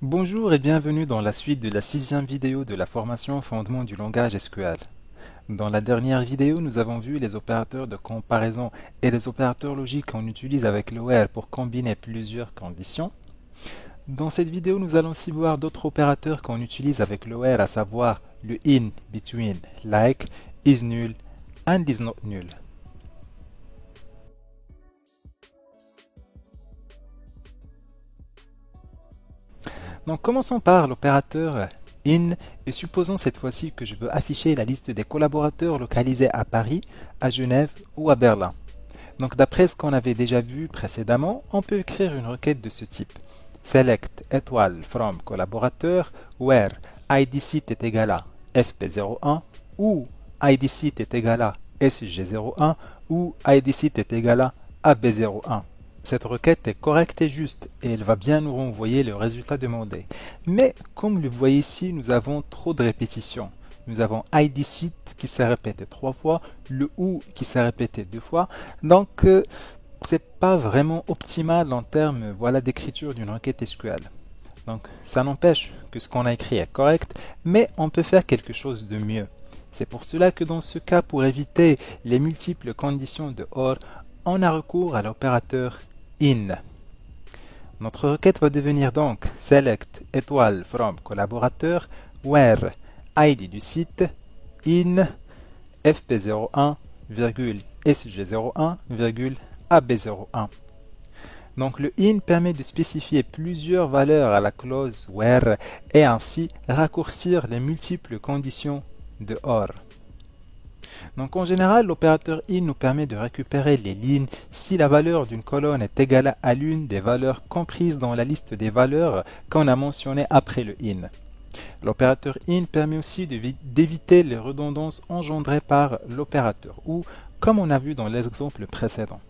Bonjour et bienvenue dans la suite de la sixième vidéo de la formation Fondement du langage SQL. Dans la dernière vidéo, nous avons vu les opérateurs de comparaison et les opérateurs logiques qu'on utilise avec le where pour combiner plusieurs conditions. Dans cette vidéo, nous allons aussi voir d'autres opérateurs qu'on utilise avec le where, à savoir le in, between, like, is null and is not null. Donc commençons par l'opérateur in et supposons cette fois-ci que je veux afficher la liste des collaborateurs localisés à Paris, à Genève ou à Berlin. Donc d'après ce qu'on avait déjà vu précédemment, on peut écrire une requête de ce type. Select étoile from collaborateur where id site est égal à fp01 ou id site est égal à sg01 ou id site est égal à ab01. Cette requête est correcte et juste et elle va bien nous renvoyer le résultat demandé. Mais comme le vous voyez ici, nous avons trop de répétitions. Nous avons id site qui s'est répété 3 fois, le ou qui s'est répété 2 fois. Donc c'est pas vraiment optimal en termes d'écriture d'une requête SQL. Donc ça n'empêche que ce qu'on a écrit est correct, mais on peut faire quelque chose de mieux. C'est pour cela que dans ce cas, pour éviter les multiples conditions de OR, on a recours à l'opérateur in. Notre requête va devenir donc select étoile from collaborateur where id du site in fp01, sg01, ab01. Donc le in permet de spécifier plusieurs valeurs à la clause where et ainsi raccourcir les multiples conditions de OR. Donc en général, l'opérateur in nous permet de récupérer les lignes si la valeur d'une colonne est égale à l'une des valeurs comprises dans la liste des valeurs qu'on a mentionnées après le in. L'opérateur in permet aussi d'éviter les redondances engendrées par l'opérateur ou, comme on a vu dans l'exemple précédent.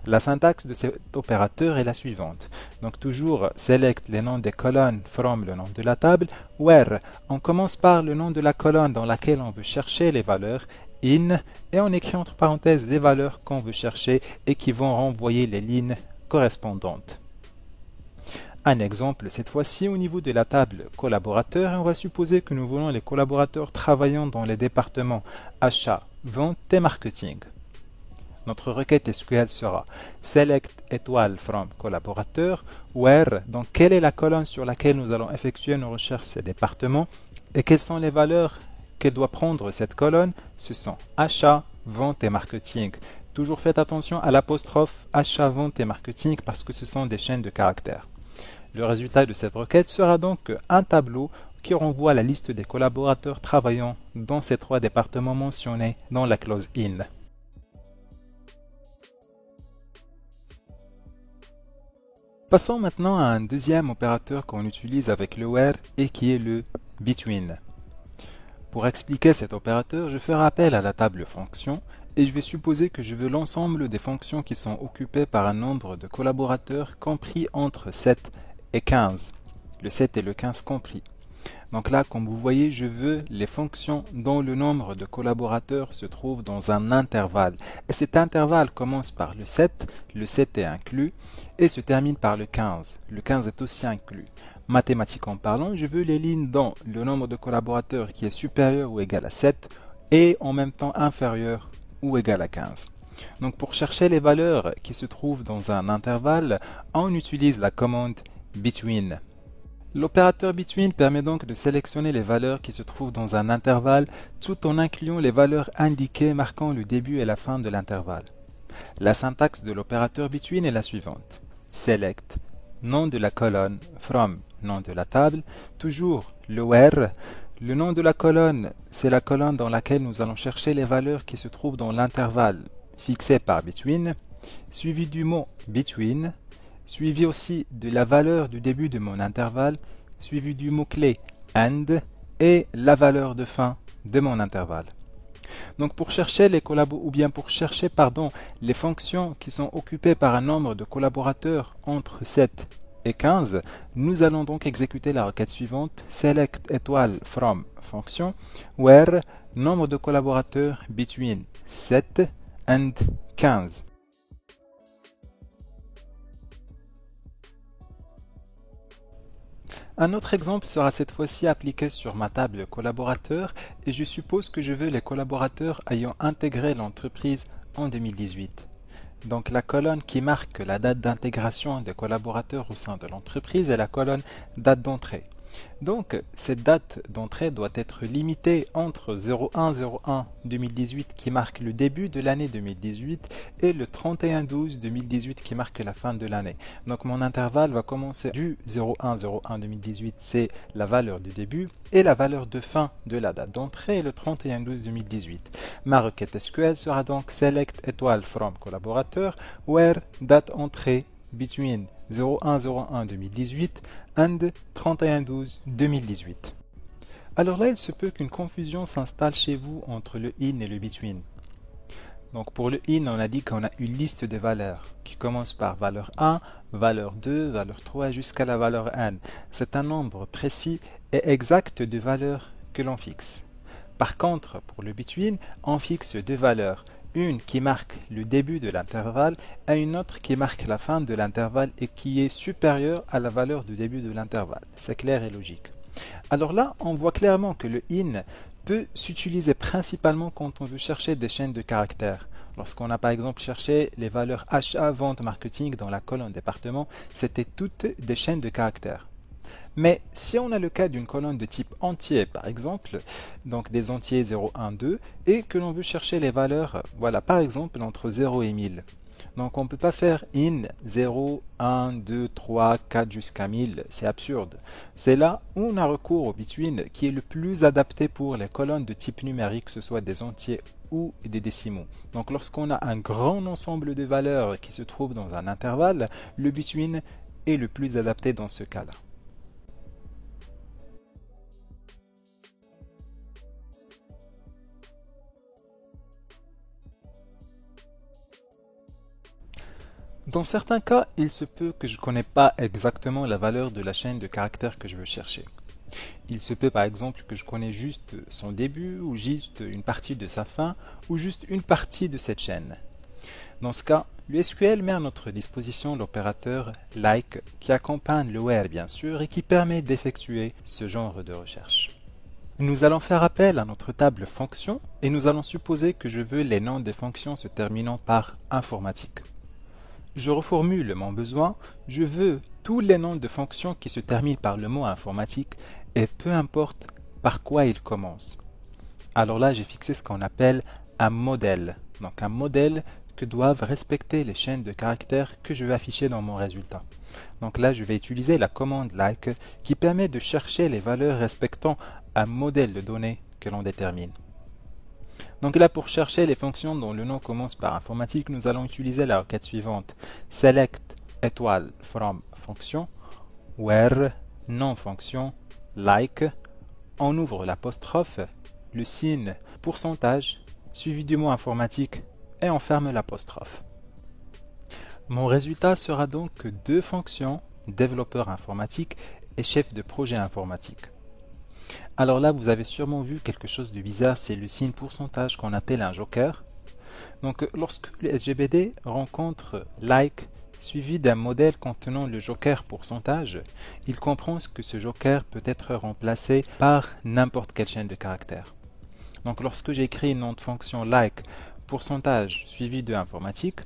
La syntaxe de cet opérateur est la suivante. Donc toujours select les noms des colonnes from le nom de la table. Where, on commence par le nom de la colonne dans laquelle on veut chercher les valeurs. In, et on écrit entre parenthèses les valeurs qu'on veut chercher et qui vont renvoyer les lignes correspondantes. Un exemple, cette fois-ci au niveau de la table collaborateurs, et on va supposer que nous voulons les collaborateurs travaillant dans les départements achat, vente et marketing. Notre requête SQL sera select étoile from collaborateur where, donc quelle est la colonne sur laquelle nous allons effectuer nos recherches ces départements et quelles sont les valeurs qu'elle doit prendre cette colonne. Ce sont achat, vente et marketing. Toujours faites attention à l'apostrophe achat, vente et marketing parce que ce sont des chaînes de caractères. Le résultat de cette requête sera donc un tableau qui renvoie la liste des collaborateurs travaillant dans ces 3 départements mentionnés dans la clause in. Passons maintenant à un deuxième opérateur qu'on utilise avec le where et qui est le between. Pour expliquer cet opérateur, je ferai appel à la table fonction et je vais supposer que je veux l'ensemble des fonctions qui sont occupées par un nombre de collaborateurs compris entre 7 et 15. Le 7 et le 15 compris. Donc là, comme vous voyez, je veux les fonctions dont le nombre de collaborateurs se trouve dans un intervalle. Et cet intervalle commence par le 7 est inclus, et se termine par le 15. Le 15 est aussi inclus. Mathématiquement parlant, je veux les lignes dont le nombre de collaborateurs qui est supérieur ou égal à 7 et en même temps inférieur ou égal à 15. Donc pour chercher les valeurs qui se trouvent dans un intervalle, on utilise la commande between. L'opérateur between permet donc de sélectionner les valeurs qui se trouvent dans un intervalle tout en incluant les valeurs indiquées marquant le début et la fin de l'intervalle. La syntaxe de l'opérateur between est la suivante. Select, nom de la colonne, from, nom de la table, toujours le where. Le nom de la colonne, c'est la colonne dans laquelle nous allons chercher les valeurs qui se trouvent dans l'intervalle fixé par between, suivi du mot between, suivi aussi de la valeur du début de mon intervalle, suivi du mot-clé AND et la valeur de fin de mon intervalle. Donc pour chercher les fonctions qui sont occupées par un nombre de collaborateurs entre 7 et 15, nous allons donc exécuter la requête suivante, select étoile from fonction, where nombre de collaborateurs between 7 and 15. Un autre exemple sera cette fois-ci appliqué sur ma table collaborateurs et je suppose que je veux les collaborateurs ayant intégré l'entreprise en 2018. Donc la colonne qui marque la date d'intégration des collaborateurs au sein de l'entreprise est la colonne date d'entrée. Donc cette date d'entrée doit être limitée entre 01/01/2018 qui marque le début de l'année 2018 et le 31/12/2018 qui marque la fin de l'année. Donc mon intervalle va commencer du 01/01/2018, c'est la valeur du début, et la valeur de fin de la date d'entrée est le 31/12/2018. Ma requête SQL sera donc select étoile from collaborateur where date entrée between 01/01/2018 and 31/12/2018. Alors là, il se peut qu'une confusion s'installe chez vous entre le in et le between. Donc pour le in, on a dit qu'on a une liste de valeurs qui commence par valeur 1, valeur 2, valeur 3 jusqu'à la valeur n. C'est un nombre précis et exact de valeurs que l'on fixe. Par contre, pour le between, on fixe deux valeurs. Une qui marque le début de l'intervalle et une autre qui marque la fin de l'intervalle et qui est supérieure à la valeur du début de l'intervalle. C'est clair et logique. Alors là, on voit clairement que le in peut s'utiliser principalement quand on veut chercher des chaînes de caractères. Lorsqu'on a par exemple cherché les valeurs achat, vente, marketing dans la colonne département, c'était toutes des chaînes de caractères. Mais si on a le cas d'une colonne de type entier par exemple, donc des entiers 0, 1, 2, et que l'on veut chercher les valeurs, voilà par exemple entre 0 et 1000. Donc on ne peut pas faire in 0, 1, 2, 3, 4 jusqu'à 1000, c'est absurde. C'est là où on a recours au between qui est le plus adapté pour les colonnes de type numérique, que ce soit des entiers ou des décimaux. Donc lorsqu'on a un grand ensemble de valeurs qui se trouvent dans un intervalle, le between est le plus adapté dans ce cas-là. Dans certains cas, il se peut que je ne connais pas exactement la valeur de la chaîne de caractères que je veux chercher. Il se peut par exemple que je connais juste son début, ou juste une partie de sa fin, ou juste une partie de cette chaîne. Dans ce cas, le SQL met à notre disposition l'opérateur like qui accompagne le where bien sûr et qui permet d'effectuer ce genre de recherche. Nous allons faire appel à notre table fonction et nous allons supposer que je veux les noms des fonctions se terminant par informatique. Je reformule mon besoin, je veux tous les noms de fonctions qui se terminent par le mot informatique et peu importe par quoi ils commencent. Alors là, j'ai fixé ce qu'on appelle un modèle. Donc un modèle que doivent respecter les chaînes de caractères que je vais afficher dans mon résultat. Donc là, je vais utiliser la commande like qui permet de chercher les valeurs respectant un modèle de données que l'on détermine. Donc là, pour chercher les fonctions dont le nom commence par informatique, nous allons utiliser la requête suivante. Select étoile from fonction, where nom fonction, like, on ouvre l'apostrophe, le signe pourcentage, suivi du mot informatique, et on ferme l'apostrophe. Mon résultat sera donc deux fonctions, développeur informatique et chef de projet informatique. Alors là, vous avez sûrement vu quelque chose de bizarre, c'est le signe pourcentage qu'on appelle un joker. Donc lorsque le SGBD rencontre like suivi d'un modèle contenant le joker pourcentage, il comprend que ce joker peut être remplacé par n'importe quelle chaîne de caractères. Donc lorsque j'écris nom de fonction like pourcentage suivi de informatique,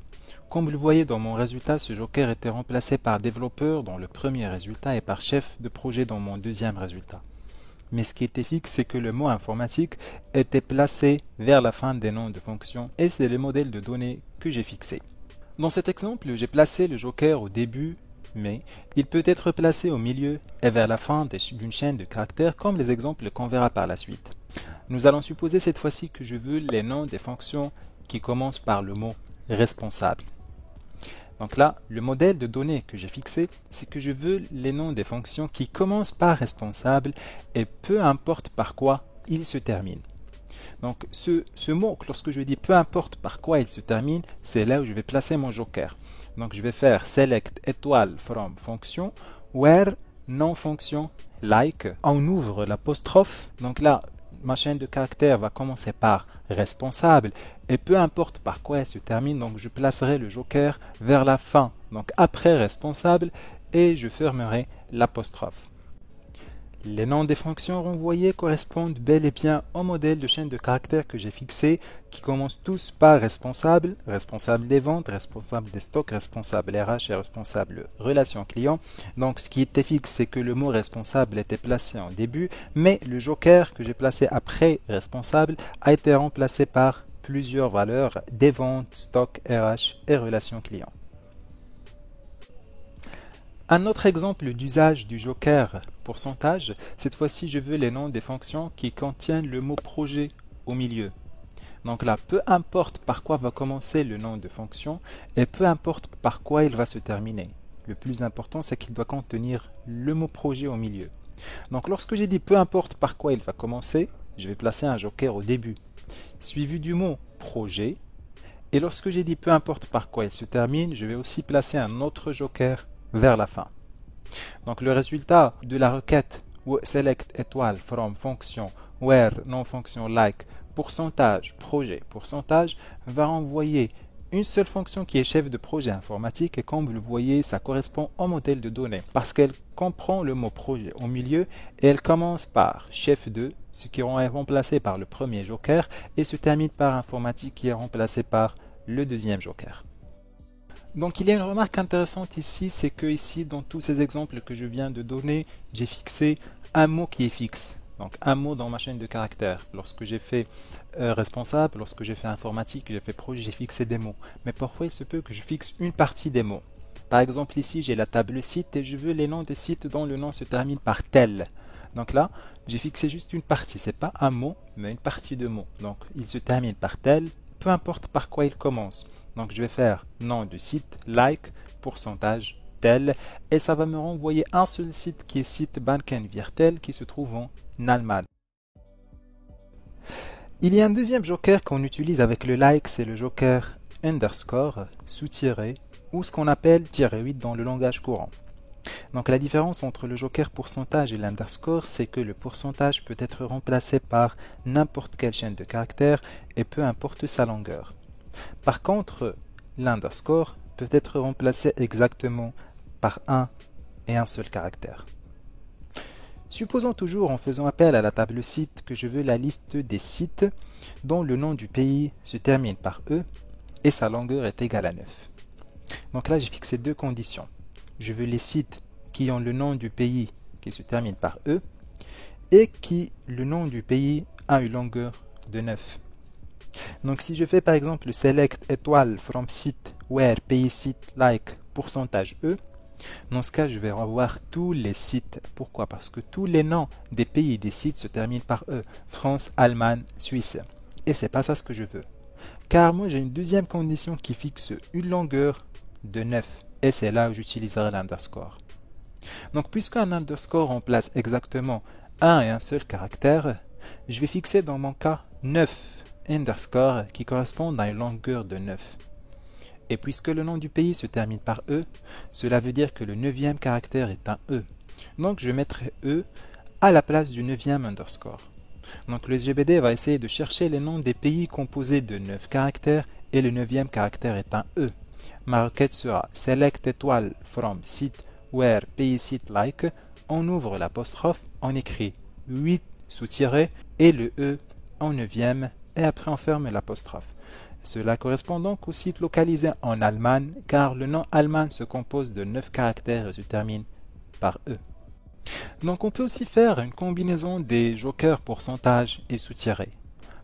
comme vous le voyez dans mon résultat, ce joker était remplacé par développeur dans le premier résultat et par chef de projet dans mon deuxième résultat. Mais ce qui était fixe, c'est que le mot informatique était placé vers la fin des noms de fonctions et c'est le modèle de données que j'ai fixé. Dans cet exemple, j'ai placé le joker au début, mais il peut être placé au milieu et vers la fin d'une chaîne de caractères comme les exemples qu'on verra par la suite. Nous allons supposer cette fois-ci que je veux les noms des fonctions qui commencent par le mot responsable. Donc là, le modèle de données que j'ai fixé, c'est que je veux les noms des fonctions qui commencent par responsable et peu importe par quoi ils se terminent. Donc ce mot, lorsque je dis peu importe par quoi il se termine, c'est là où je vais placer mon joker. Donc je vais faire select étoile from fonction, where nom fonction like, on ouvre l'apostrophe. Donc là, ma chaîne de caractères va commencer par responsable et peu importe par quoi elle se termine, donc je placerai le joker vers la fin, donc après responsable, et je fermerai l'apostrophe. Les noms des fonctions renvoyées correspondent bel et bien au modèle de chaîne de caractères que j'ai fixé, qui commencent tous par responsable, responsable des ventes, responsable des stocks, responsable RH et responsable relation client. Donc ce qui était fixe, c'est que le mot responsable était placé en début, mais le joker que j'ai placé après responsable a été remplacé par plusieurs valeurs des ventes, stock, RH et relation client. Un autre exemple d'usage du joker pourcentage, cette fois-ci je veux les noms des fonctions qui contiennent le mot projet au milieu. Donc là, peu importe par quoi va commencer le nom de fonction et peu importe par quoi il va se terminer. Le plus important, c'est qu'il doit contenir le mot projet au milieu. Donc lorsque j'ai dit peu importe par quoi il va commencer, je vais placer un joker au début, suivi du mot projet. Et lorsque j'ai dit peu importe par quoi il se termine, je vais aussi placer un autre joker vers la fin. Donc le résultat de la requête select étoile from fonction where non fonction like pourcentage projet pourcentage va renvoyer une seule fonction qui est chef de projet informatique, et comme vous le voyez, ça correspond au modèle de données parce qu'elle comprend le mot projet au milieu et elle commence par chef de, ce qui est remplacé par le premier joker, et se termine par informatique qui est remplacé par le deuxième joker. Donc il y a une remarque intéressante ici, c'est que ici dans tous ces exemples que je viens de donner, j'ai fixé un mot qui est fixe. Donc un mot dans ma chaîne de caractères. Lorsque j'ai fait responsable, lorsque j'ai fait informatique, j'ai fait projet, j'ai fixé des mots. Mais parfois il se peut que je fixe une partie des mots. Par exemple ici j'ai la table site et je veux les noms des sites dont le nom se termine par tel. Donc là j'ai fixé juste une partie, c'est pas un mot mais une partie de mot. Donc il se termine par tel, peu importe par quoi il commence. Donc je vais faire nom du site, like, pourcentage, tel, et ça va me renvoyer un seul site qui est site Bankenviertel qui se trouve en Allemagne. Il y a un deuxième joker qu'on utilise avec le like, c'est le joker underscore, sous-tiré, ou ce qu'on appelle -8 dans le langage courant. Donc la différence entre le joker pourcentage et l'underscore, c'est que le pourcentage peut être remplacé par n'importe quelle chaîne de caractères et peu importe sa longueur. Par contre, l'underscore peut être remplacé exactement par un et un seul caractère. Supposons toujours, en faisant appel à la table site, que je veux la liste des sites dont le nom du pays se termine par E et sa longueur est égale à 9. Donc là, j'ai fixé deux conditions. Je veux les sites qui ont le nom du pays qui se termine par E et qui, le nom du pays, a une longueur de 9. Donc si je fais par exemple select étoile from site where pays site like pourcentage E, dans ce cas je vais avoir tous les sites. Pourquoi? Parce que tous les noms des pays et des sites se terminent par E. France, Allemagne, Suisse. Et c'est pas ça ce que je veux. Car moi j'ai une deuxième condition qui fixe une longueur de 9. Et c'est là où j'utiliserai l'underscore. Donc puisqu'un underscore remplace exactement un et un seul caractère, je vais fixer dans mon cas 9 underscore qui correspondent à une longueur de 9. Et puisque le nom du pays se termine par E, cela veut dire que le 9e caractère est un E. Donc je mettrai E à la place du 9e underscore. Donc le GBD va essayer de chercher les noms des pays composés de 9 caractères et le 9e caractère est un E. Ma requête sera select étoile from site where pays site like, on ouvre l'apostrophe, on écrit 8 sous-tiré et le E en 9e et après on ferme l'apostrophe. Cela correspond donc au site localisé en Allemagne car le nom Allemagne se compose de 9 caractères et se termine par E. Donc on peut aussi faire une combinaison des jokers pourcentage et sous-tiré.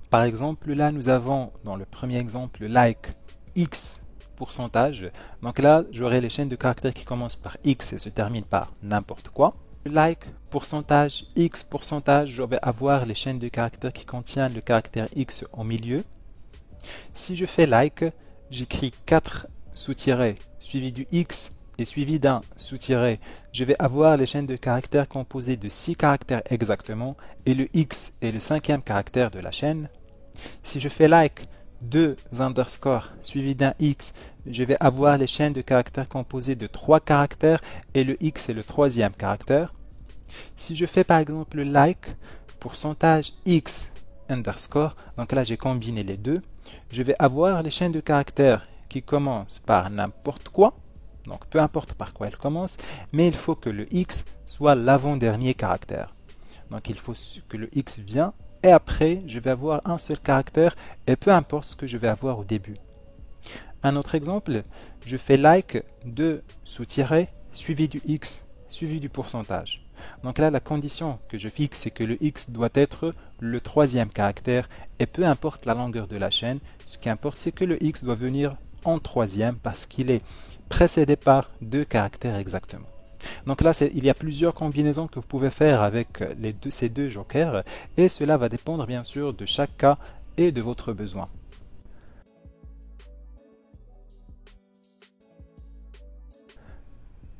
Par exemple là nous avons dans le premier exemple like X pourcentage. Donc là j'aurai les chaînes de caractères qui commencent par X et se terminent par n'importe quoi. Like pourcentage X pourcentage, je vais avoir les chaînes de caractères qui contiennent le caractère X au milieu. Si je fais like, j'écris 4 sous-tirés suivi du X et suivi d'un sous-tiré. Je vais avoir les chaînes de caractères composées de 6 caractères exactement et le X est le 5e caractère de la chaîne. Si je fais like 2 underscore suivi d'un X, je vais avoir les chaînes de caractères composées de 3 caractères et le X est le 3e caractère. Si je fais par exemple like pourcentage X underscore, donc là j'ai combiné les deux, je vais avoir les chaînes de caractères qui commencent par n'importe quoi, donc peu importe par quoi elles commencent, mais il faut que le X soit l'avant-dernier caractère. Donc il faut que le x vienne et après je vais avoir un seul caractère et peu importe ce que je vais avoir au début. Un autre exemple, je fais like de sous-tiret suivi du x suivi du pourcentage. Donc là, la condition que je fixe, c'est que le x doit être le troisième caractère et peu importe la longueur de la chaîne, ce qui importe, c'est que le x doit venir en troisième parce qu'il est précédé par deux caractères exactement. Donc là, il y a plusieurs combinaisons que vous pouvez faire avec ces deux jokers et cela va dépendre bien sûr de chaque cas et de votre besoin.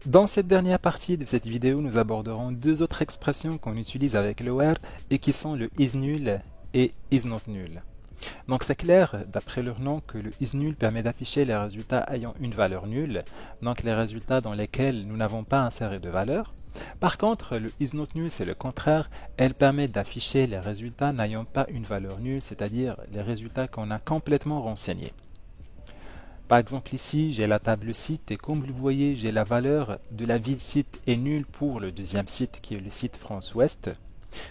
Dans cette dernière partie de cette vidéo, nous aborderons deux autres expressions qu'on utilise avec le where et qui sont le is nul et is not nul. Donc c'est clair, d'après leur nom, que le is nul permet d'afficher les résultats ayant une valeur nulle, donc les résultats dans lesquels nous n'avons pas inséré de valeur. Par contre, le is not nul, c'est le contraire, elle permet d'afficher les résultats n'ayant pas une valeur nulle, c'est-à-dire les résultats qu'on a complètement renseignés. Par exemple ici, j'ai la table site et comme vous le voyez, j'ai la valeur de la ville site est nulle pour le deuxième site qui est le site France Ouest.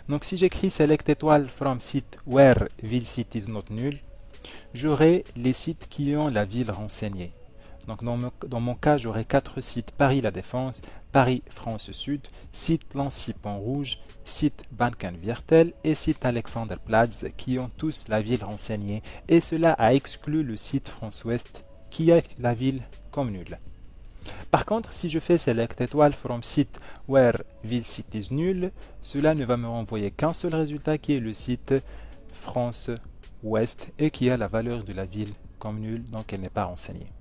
Donc si j'écris select étoile from site where ville site is not null, j'aurai les sites qui ont la ville renseignée. Donc dans mon cas, j'aurai 4 sites Paris La Défense, Paris France Sud, site Lancy Pont-Rouge, site Banken-Viertel et site Alexanderplatz qui ont tous la ville renseignée et cela a exclu le site France Ouest qui a la ville comme nulle. Par contre, si je fais select étoile from site where ville site is null, cela ne va me renvoyer qu'un seul résultat qui est le site France Ouest et qui a la valeur de la ville comme nulle, donc elle n'est pas renseignée.